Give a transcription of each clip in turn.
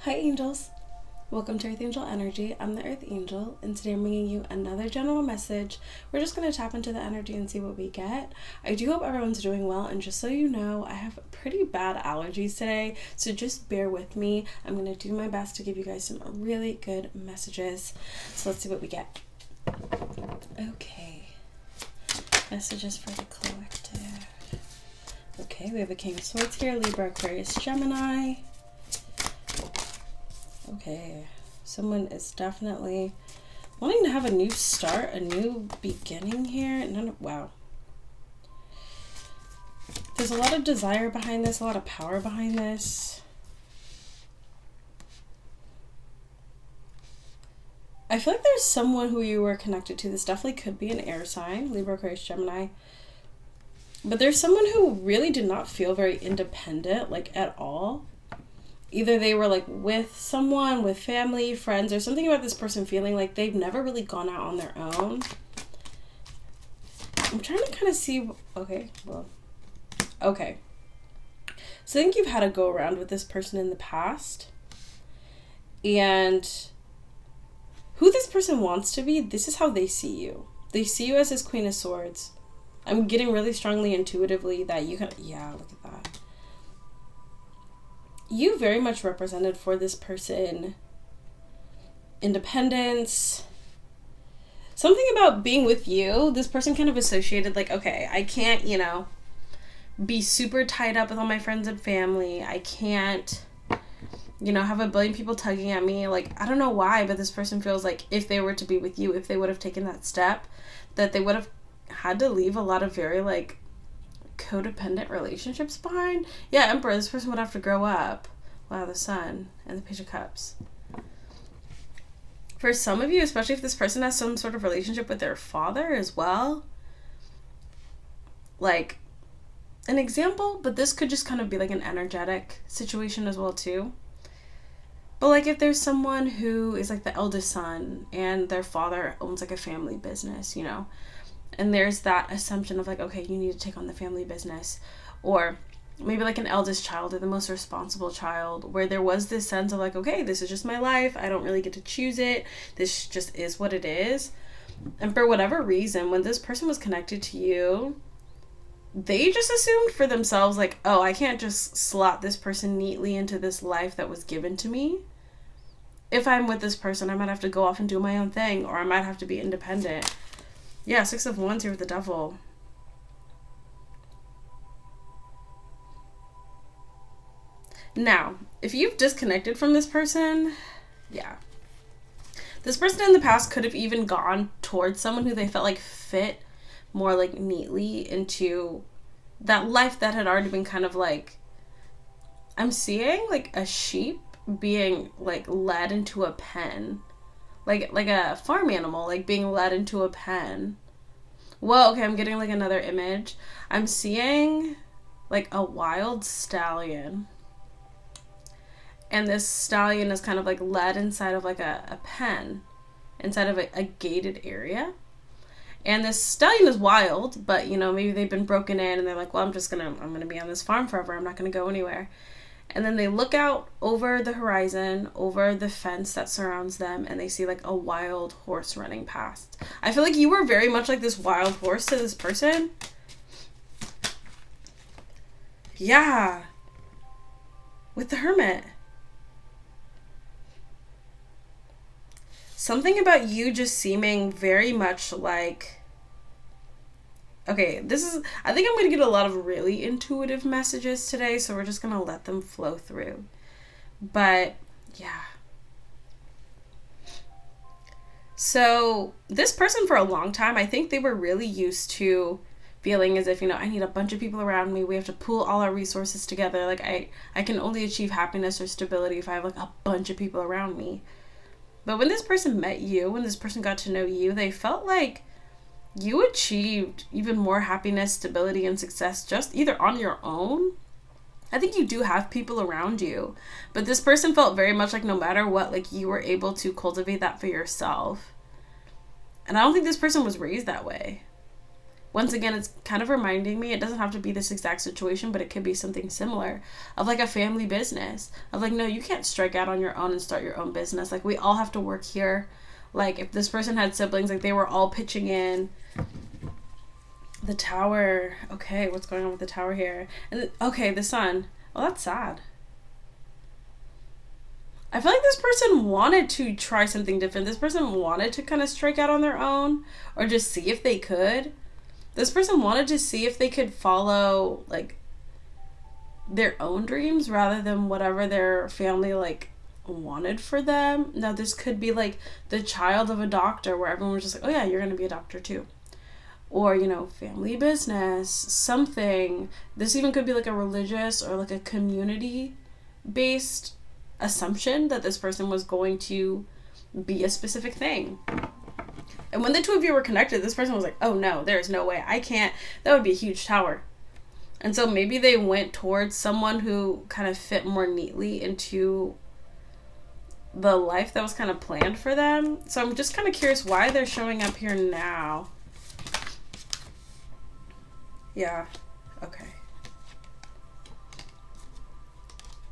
Hi angels, welcome to Earth Angel Energy. I'm the Earth Angel, and today I'm bringing you another general message. We're just going to tap into the energy and see what we get. I do hope everyone's doing well, and just so you know, I have pretty bad allergies today, so just bear with me. I'm going to do my best to give you guys some really good messages. So let's see what we get. Okay, messages for the collective. Okay, we have a King of Swords here, Libra, Aquarius, Gemini. Okay, someone is definitely wanting to have a new start, a new beginning here. Wow. There's a lot of desire behind this, a lot of power behind this. I feel like there's someone who you were connected to. This definitely could be an air sign, Libra, Aquarius, Gemini. But there's someone who really did not feel very independent, like at all. Either they were like with someone, with family, friends, or something about this person feeling like they've never really gone out on their own. I'm trying to kind of see, okay. So I think you've had a go around with this person in the past. And who this person wants to be, this is how they see you. They see you as this Queen of Swords. I'm getting really strongly intuitively that you can, yeah, look at that. You very much represented for this person independence, something about being with you. This person kind of associated like, okay, I can't, be super tied up with all my friends and family. I can't, have a billion people tugging at me. Like, I don't know why, but this person feels like if they were to be with you, if they would have taken that step, that they would have had to leave a lot of very like codependent relationships behind. Yeah, Emperor, this person would have to grow up. Wow, the Sun and the Page of Cups. For some of you, especially if this person has some sort of relationship with their father as well, like an example, but this could just kind of be like an energetic situation as well too. But like if there's someone who is like the eldest son and their father owns like a family business, and there's that assumption of like, okay, you need to take on the family business, or maybe like an eldest child or the most responsible child, where there was this sense of like, okay, this is just my life. I don't really get to choose it. This just is what it is. And for whatever reason, when this person was connected to you, they just assumed for themselves like, oh, I can't just slot this person neatly into this life that was given to me. If I'm with this person, I might have to go off and do my own thing, or I might have to be independent. Yeah, 6 of Wands here with the Devil. Now, if you've disconnected from this person, yeah. This person in the past could have even gone towards someone who they felt like fit more like neatly into that life that had already been kind of like, I'm seeing like a sheep being like led into a pen. Like a farm animal, like being led into a pen. Whoa, okay, I'm getting like another image. I'm seeing like a wild stallion. And this stallion is kind of like led inside of like a pen, inside of a gated area. And this stallion is wild, but maybe they've been broken in and they're like, well, I'm gonna be on this farm forever. I'm not gonna go anywhere. And then they look out over the horizon, over the fence that surrounds them, and they see like a wild horse running past. I feel like you were very much like this wild horse to this person. Yeah. With the Hermit. Something about you just seeming very much like, okay, I think I'm going to get a lot of really intuitive messages today, so we're just going to let them flow through. But, yeah. So, this person for a long time, I think they were really used to feeling as if, I need a bunch of people around me. We have to pool all our resources together. Like, I can only achieve happiness or stability if I have, like, a bunch of people around me. But when this person met you, when this person got to know you, they felt like you achieved even more happiness, stability, and success just either on your own. I think you do have people around you, but this person felt very much like no matter what, like you were able to cultivate that for yourself. And I don't think this person was raised that way. once again, it's kind of reminding me, it doesn't have to be this exact situation, but it could be something similar of like a family business of like, no, you can't strike out on your own and start your own business. Like, we all have to work here. Like, if this person had siblings, like, they were all pitching in. The Tower. Okay, what's going on with the Tower here? And okay, the Sun. Well, that's sad. I feel like this person wanted to try something different. This person wanted to kind of strike out on their own or just see if they could. This person wanted to see if they could follow, like, their own dreams rather than whatever their family, like, wanted for them. Now, this could be, like, the child of a doctor where everyone was just like, oh, yeah, you're going to be a doctor, too. Or, you know, family business, something. This even could be, like, a religious or, like, a community-based assumption that this person was going to be a specific thing. And when the two of you were connected, this person was like, oh no, there's no way, I can't, that would be a huge tower. And so maybe they went towards someone who kind of fit more neatly into the life that was kind of planned for them. So I'm just kind of curious why they're showing up here now. Yeah, okay.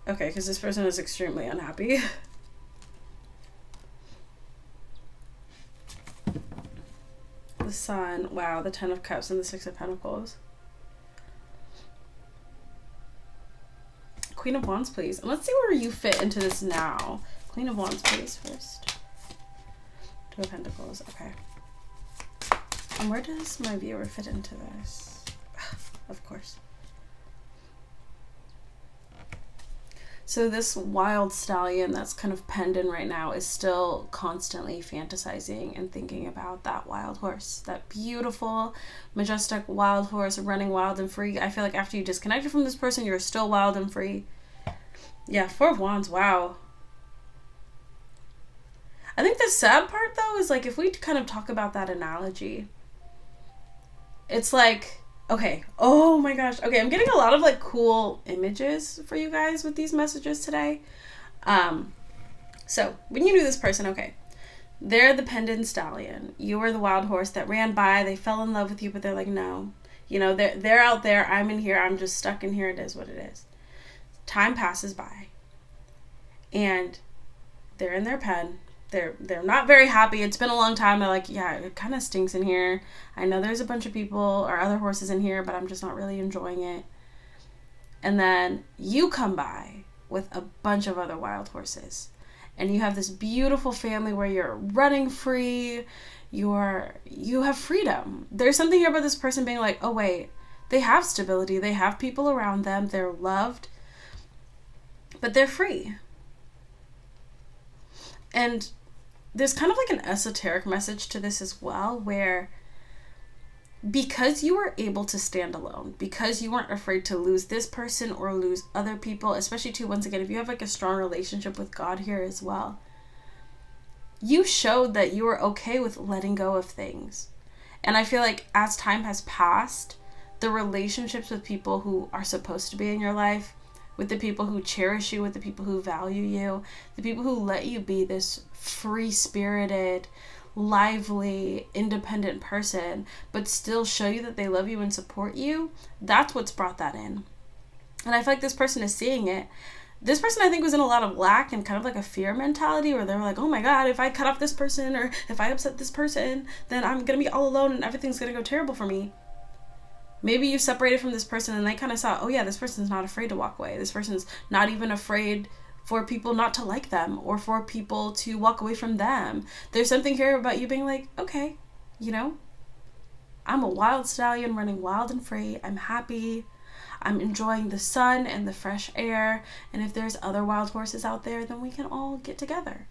Okay, because this person is extremely unhappy. The Sun. Wow, the Ten of Cups and the Six of Pentacles. Queen of Wands, please. And let's see where you fit into this now. Queen of Wands, please, first. Two of Pentacles. Okay. And where does my viewer fit into this? Of course. So this wild stallion that's kind of penned in right now is still constantly fantasizing and thinking about that wild horse, that beautiful, majestic wild horse running wild and free. I feel like after you disconnected from this person, you're still wild and free. Yeah, Four of Wands, wow. I think the sad part, though, is like if we kind of talk about that analogy, it's like... Okay. Oh my gosh. Okay, I'm getting a lot of like cool images for you guys with these messages today. So when you knew this person, okay, they're the pendant stallion. You were the wild horse that ran by. They fell in love with you, but they're like, no. You know, they're out there. I'm in here. I'm just stuck in here. It is what it is. Time passes by, and they're in their pen. They're not very happy. It's been a long time. They're like, yeah, it kind of stinks in here. I know there's a bunch of people or other horses in here, but I'm just not really enjoying it. And then you come by with a bunch of other wild horses. And you have this beautiful family where you're running free. You have freedom. There's something here about this person being like, oh, wait, they have stability. They have people around them. They're loved. But they're free. And there's kind of like an esoteric message to this as well, where because you were able to stand alone, because you weren't afraid to lose this person or lose other people, especially too, once again, if you have like a strong relationship with God here as well, you showed that you were okay with letting go of things. And I feel like as time has passed, the relationships with people who are supposed to be in your life, with the people who cherish you, with the people who value you, the people who let you be this free-spirited, lively, independent person, but still show you that they love you and support you, that's what's brought that in. And I feel like this person is seeing it. This person, I think, was in a lot of lack and kind of like a fear mentality where they were like, oh my God, if I cut off this person or if I upset this person, then I'm going to be all alone and everything's going to go terrible for me. Maybe you separated from this person and they kind of saw, oh yeah, this person's not afraid to walk away. This person's not even afraid for people not to like them or for people to walk away from them. There's something here about you being like, okay, you know, I'm a wild stallion running wild and free. I'm happy. I'm enjoying the sun and the fresh air. And if there's other wild horses out there, then we can all get together.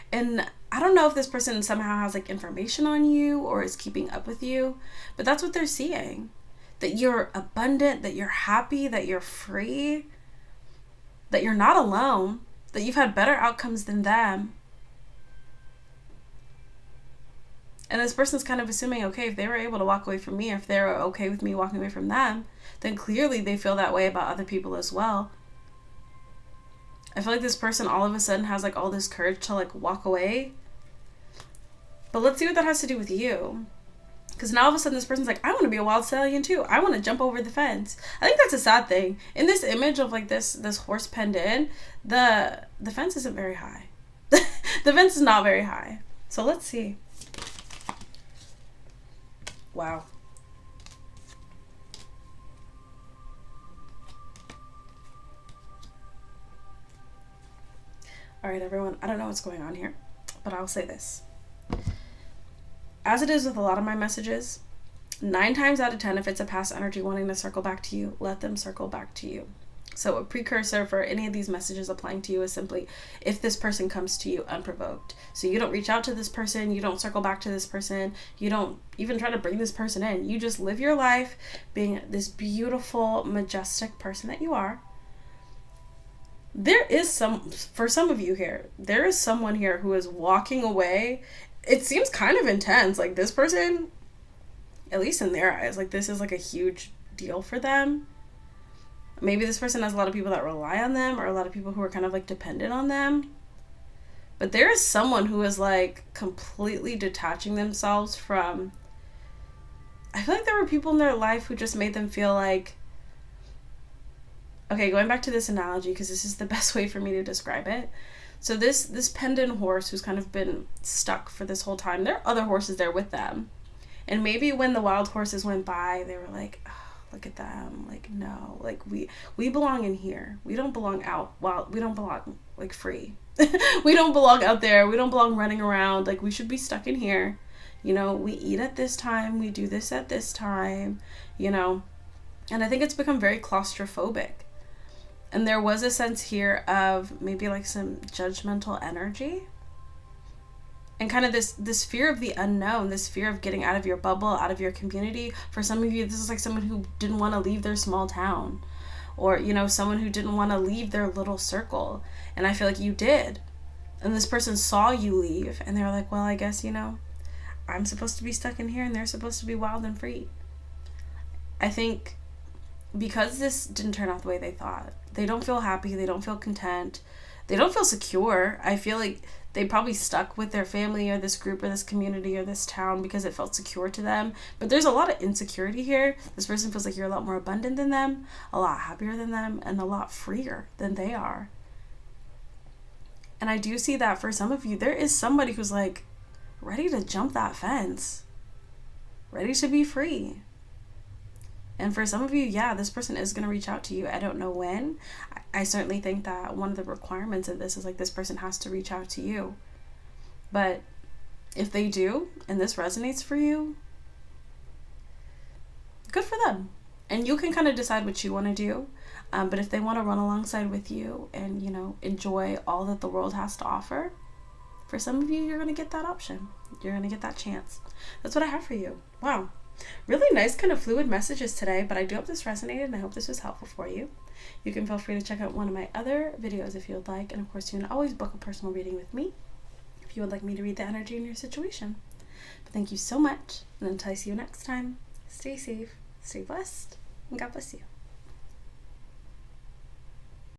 And I don't know if this person somehow has like information on you or is keeping up with you, but that's what they're seeing. That you're abundant, that you're happy, that you're free, that you're not alone, that you've had better outcomes than them. And this person's kind of assuming, okay, if they were able to walk away from me, if they're okay with me walking away from them, then clearly they feel that way about other people as well. I feel like this person all of a sudden has like all this courage to like walk away. But let's see what that has to do with you. Because now all of a sudden this person's like, I want to be a wild stallion too. I want to jump over the fence. I think that's a sad thing. In this image of like this horse penned in, the fence isn't very high. The fence is not very high. So let's see. Wow. All right, everyone. I don't know what's going on here, but I'll say this. As it is with a lot of my messages, 9 times out of 10, if it's a past energy wanting to circle back to you, let them circle back to you. So a precursor for any of these messages applying to you is simply if this person comes to you unprovoked. So you don't reach out to this person, you don't circle back to this person, you don't even try to bring this person in. You just live your life being this beautiful, majestic person that you are. There is for some of you here, there is someone here who is walking away. It seems kind of intense. Like this person, at least in their eyes, like this is like a huge deal for them. Maybe this person has a lot of people that rely on them, or a lot of people who are kind of like dependent on them. But there is someone who is like completely detaching themselves from, I feel like there were people in their life who just made them feel like, okay, going back to this analogy, because this is the best way for me to describe it. So this pendant horse who's kind of been stuck for this whole time, there are other horses there with them. And maybe when the wild horses went by, they were like, oh, look at them. Like, no, like we belong in here. We don't belong out. Well, we don't belong like free. We don't belong out there. We don't belong running around. Like we should be stuck in here. You know, we eat at this time. We do this at this time, you know. And I think it's become very claustrophobic. And there was a sense here of maybe like some judgmental energy and kind of this fear of the unknown, this fear of getting out of your bubble, out of your community. For some of you, this is like someone who didn't want to leave their small town, or, you know, someone who didn't want to leave their little circle. And I feel like you did. And this person saw you leave and they were like, well, I guess, you know, I'm supposed to be stuck in here and they're supposed to be wild and free. I think because this didn't turn out the way they thought, they don't feel happy, they don't feel content, they don't feel secure. I feel like they probably stuck with their family or this group or this community or this town because it felt secure to them. But there's a lot of insecurity here. This person feels like you're a lot more abundant than them, a lot happier than them, and a lot freer than they are. And I do see that for some of you, there is somebody who's like ready to jump that fence, ready to be free. And for some of you, yeah, this person is going to reach out to you. I don't know when. I certainly think that one of the requirements of this is like this person has to reach out to you. But if they do, and this resonates for you, good for them. And you can kind of decide what you want to do. But if they want to run alongside with you and, you know, enjoy all that the world has to offer, for some of you, you're going to get that option. You're going to get that chance. That's what I have for you. Wow. Really nice kind of fluid messages today, but I do hope this resonated and I hope this was helpful for you. You can feel free to check out one of my other videos if you would like, and of course you can always book a personal reading with me if you would like me to read the energy in your situation. But thank you so much, and until I see you next time, stay safe, stay blessed, and God bless you.